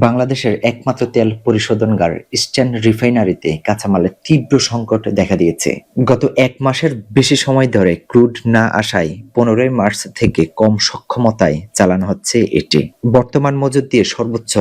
বাংলাদেশের একমাত্র তেল পরিশোধনাগার ইস্টার্ন রিফাইনারিতে কাঁচামালের তীব্র সংকট দেখা দিয়েছে। গত ১ মাসের বেশি সময় ধরে ক্রুড না আসায় ১৫ মার্চ থেকে কম সক্ষমতায় চালানো হচ্ছে এটি। বর্তমান মজুদ দিয়ে সর্বোচ্চ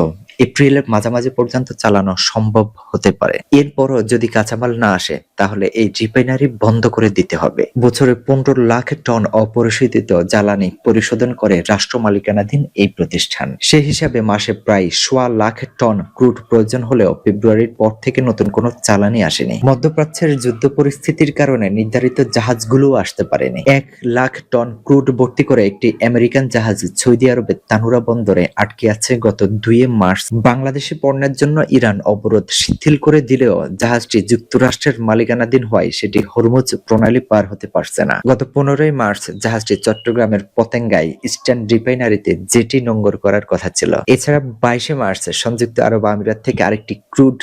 এপ্রিলের মাঝামাঝি পর্যন্ত চালানো সম্ভব হতে পারে। এরপরও যদি কাঁচামাল না আসে তাহলে এই রিফাইনারি বন্ধ করে দিতে হবে। বছরে ১৫ লাখ টন অপরিশোধিত জ্বালানি পরিশোধন করে রাষ্ট্র মালিকানাধীন এই প্রতিষ্ঠান। সে হিসাবে মাসে প্রায় ১.৫ লাখ টন ক্রুড প্রয়োজন হলেও ফেব্রুয়ারির পর থেকে নতুন কোনো জ্বালানি আসেনি। মধ্যপ্রাচ্যের যুদ্ধ পরিস্থিতির কারণে নির্ধারিত জাহাজগুলোও আসতে পারেনি। ১ লাখ টন ক্রুড ভর্তি করে একটি আমেরিকান জাহাজ সৌদি আরবের তানুরা বন্দরে আটকে আছে গত ২ মার্চ। বাংলাদেশি পণ্যের জন্য ইরান অবরোধ শিথিল করে দিলেও জাহাজটি যুক্তরাষ্ট্রের মালিকানাধীন হওয়ায় সেটি হরমুজ প্রণালী পার হতে পারছে না। গত ১৫ মার্চ জাহাজটি চট্টগ্রামের পতেঙ্গায় ইস্টার্ন রিফাইনারিতে জেটি নোঙ্গর করার কথা ছিল। এছাড়া ২২ মার্চ সংযুক্ত আরব আমিরাত থেকে আরেকটি ক্রুড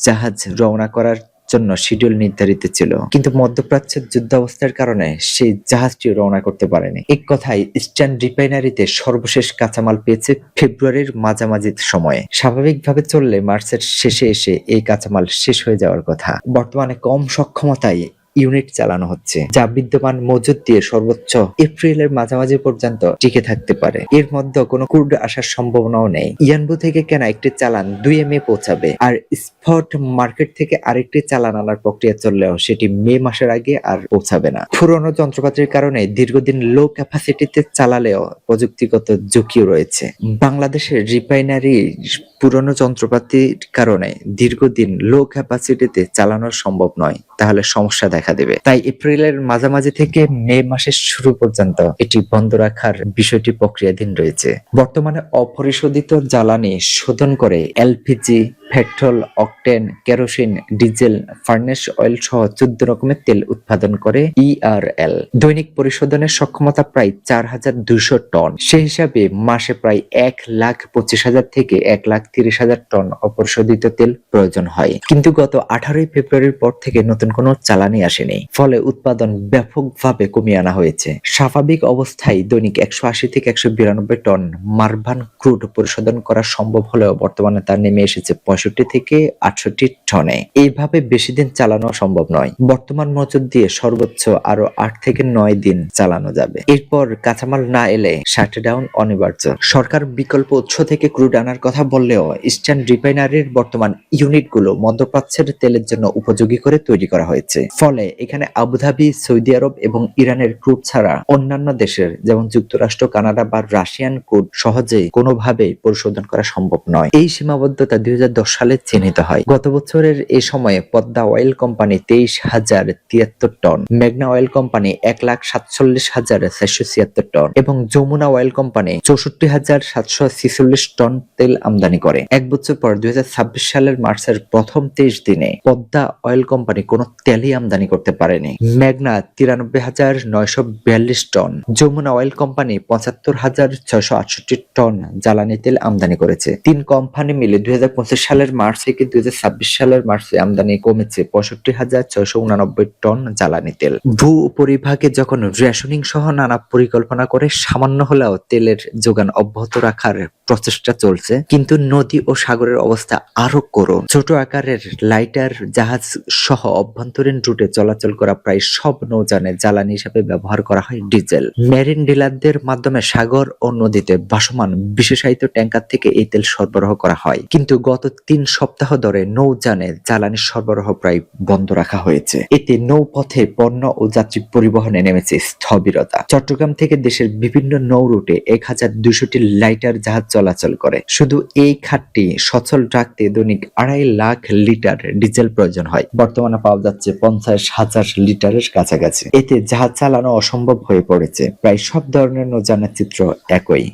জাহাজ রওনা করার জন্য শিডিউল নির্ধারিত ছিল, কিন্তু মধ্যপ্রাচ্যের যুদ্ধাবস্থার কারণে সেই জাহাজটি রওনা করতে পারেনি। এক কথায় ইস্টার্ন রিফাইনারিতে সর্বশেষ কাঁচামাল পেয়েছে ফেব্রুয়ারির মাঝামাঝি সময়ে। স্বাভাবিকভাবে চললে মার্চের শেষে এসে এই কাঁচামাল শেষ হয়ে যাওয়ার কথা। বর্তমানে কম সক্ষমতায় ইউনিট চালানো হচ্ছে, যা বিদ্যমান মজুদ দিয়ে সর্বোচ্চ এপ্রিলের মাঝামাঝি পর্যন্ত টিকে থাকতে পারে। এর মধ্যে কোনো ক্রুড আসার সম্ভাবনাও নেই। ইয়ানবু থেকে কেনা একটি চালান ২ মে পৌঁছাবে, আর স্পট মার্কেট থেকে আরেকটি চালান আনার প্রক্রিয়া চললেও সেটি মে মাসের আগে আর পৌঁছাবে না। পুরনো যন্ত্রপাতির কারণে দীর্ঘদিন লো ক্যাপাসিটিতে চালালেও প্রযুক্তিগত ঝুঁকিও রয়েছে। বাংলাদেশের রিফাইনারি পুরনো যন্ত্রপাতির কারণে দীর্ঘদিন লো ক্যাপাসিটিতে চালানো সম্ভব নয়, তাহলে সমস্যা দেখা দেবে। তাই এপ্রিলের মাঝামাঝি থেকে মে মাসের শুরু পর্যন্ত এটি বন্ধ রাখার বিষয়টি প্রক্রিয়াধীন রয়েছে। বর্তমানে অপরিশোধিত জ্বালানি শোধন করে LPG, petrol, octane, kerosene, diesel, furnace oil সহ ১৪ রকমের তেল উৎপাদন করে ইআরএল। দৈনিক পরিশোধনের সক্ষমতা প্রায় ৪,২০০ টন। সে হিসাবে মাসে প্রায় ১,২৫,০০০ থেকে ১,৩০,০০০ টন অপরিশোধিত তেল প্রয়োজন হয়। কিন্তু গত ১৮ ফেব্রুয়ারির পর থেকে নতুন কোনো চালানি আসেনি, ফলে উৎপাদন ব্যাপকভাবে কমিয়ে আনা হয়েছে। স্বাভাবিক অবস্থায় দৈনিক ১৮০ থেকে ১৯২ টন মারভান ক্রুড পরিশোধন করা সম্ভব হলেও বর্তমানে তা নেমে এসেছে ৬৫ থেকে ৬৮ টনে। এইভাবে বেশি দিন চালানো সম্ভব নয়। বর্তমান মজুদ দিয়ে সর্বোচ্চ আরো ৮ থেকে ৯ দিন চালানো যাবে। এরপর কাঁচামাল না এলে শাটডাউন অনিবার্য। সরকার বিকল্প উৎস থেকে ক্রুড আনার কথা বললেও ইস্টার্ন রিফাইনারির বর্তমান ইউনিটগুলো মধ্যপ্রাচ্যের তেলের জন্য উপযোগী করে তৈরি করা হয়েছে। ফলে এখানে আবুধাবি, সৌদি আরব এবং ইরানের ক্রুড ছাড়া অন্যান্য দেশের যেমন যুক্তরাষ্ট্র, কানাডা বা রাশিয়ান ক্রুড সহজেই কোনোভাবেই পরিশোধন করা সম্ভব নয়। এই সীমাবদ্ধতা ২০১০ সালে চিহ্নিত হয়। গত বছরের এই সময়ে পদ্মা অয়েল কোম্পানি ২৩,০৭৩ টন, মেঘনা অয়েল কোম্পানি ১,৪৭,৪৭৬ টন এবং যমুনা অয়েল কোম্পানি ৬৪,৭৪৬ টন তেল আমদানি করে। এক বছর পর ২০২৬ সালের মার্চের প্রথম ২৩ দিনে পদ্মা অয়েল কোম্পানি কোনো তেলই আমদানি করতে পারেনি। মেঘনা ৯৩,৯৪২ টন, যমুনা অয়েল কোম্পানি ৭৫,৬৬৮ টন জ্বালানি তেল আমদানি করেছে। ৩ কোম্পানি মিলে ২০২৫ সালের মার্চ থেকে ২০২৬ সালের মার্চে আমদানি কমেছে ৬৫,৬৮৯ টন জ্বালানি তেল। ভূ উপরিভাগে যখন রেশনিং সহ নানা পরিকল্পনা করে সামান্য হলেও তেলের যোগান অব্যাহত রাখার প্রচেষ্টা চলছে, কিন্তু নদী ও সাগরের অবস্থা আরো করুণ। ছোট আকারের লাইটার জাহাজ সহ অভ্যন্তরীণ রুটে চলাচল করা প্রায় সব নৌযানে জ্বালানি হিসেবে ব্যবহার করা হয় ডিজেল। মেরিন ডিলারদের মাধ্যমে সাগর ও নদীতে ভাসমান বিশেষায়িত ট্যাঙ্কার থেকে এই তেল সরবরাহ করা হয়, কিন্তু গত ৩ সপ্তাহ ধরে নৌযানে জ্বালানি সরবরাহ প্রায় বন্ধ রাখা হয়েছে। এতে নৌপথে পণ্য ও যাত্রী পরিবহনে নেমেছে স্থবিরতা। চট্টগ্রাম থেকে দেশের বিভিন্ন নৌ রুটে ১,২০০টি লাইটার জাহাজ চলাচল করে। শুধু এই খাতটি সচল রাখতে দৈনিক ২.৫ লাখ লিটার ডিজেল প্রয়োজন হয়। বর্তমানে পাওয়া যাচ্ছে ৫০,০০০ লিটারের কাছাকাছি। এতে জাহাজ চালানো অসম্ভব হয়ে পড়েছে। প্রায় সব ধরনের নৌযানের চিত্র একই।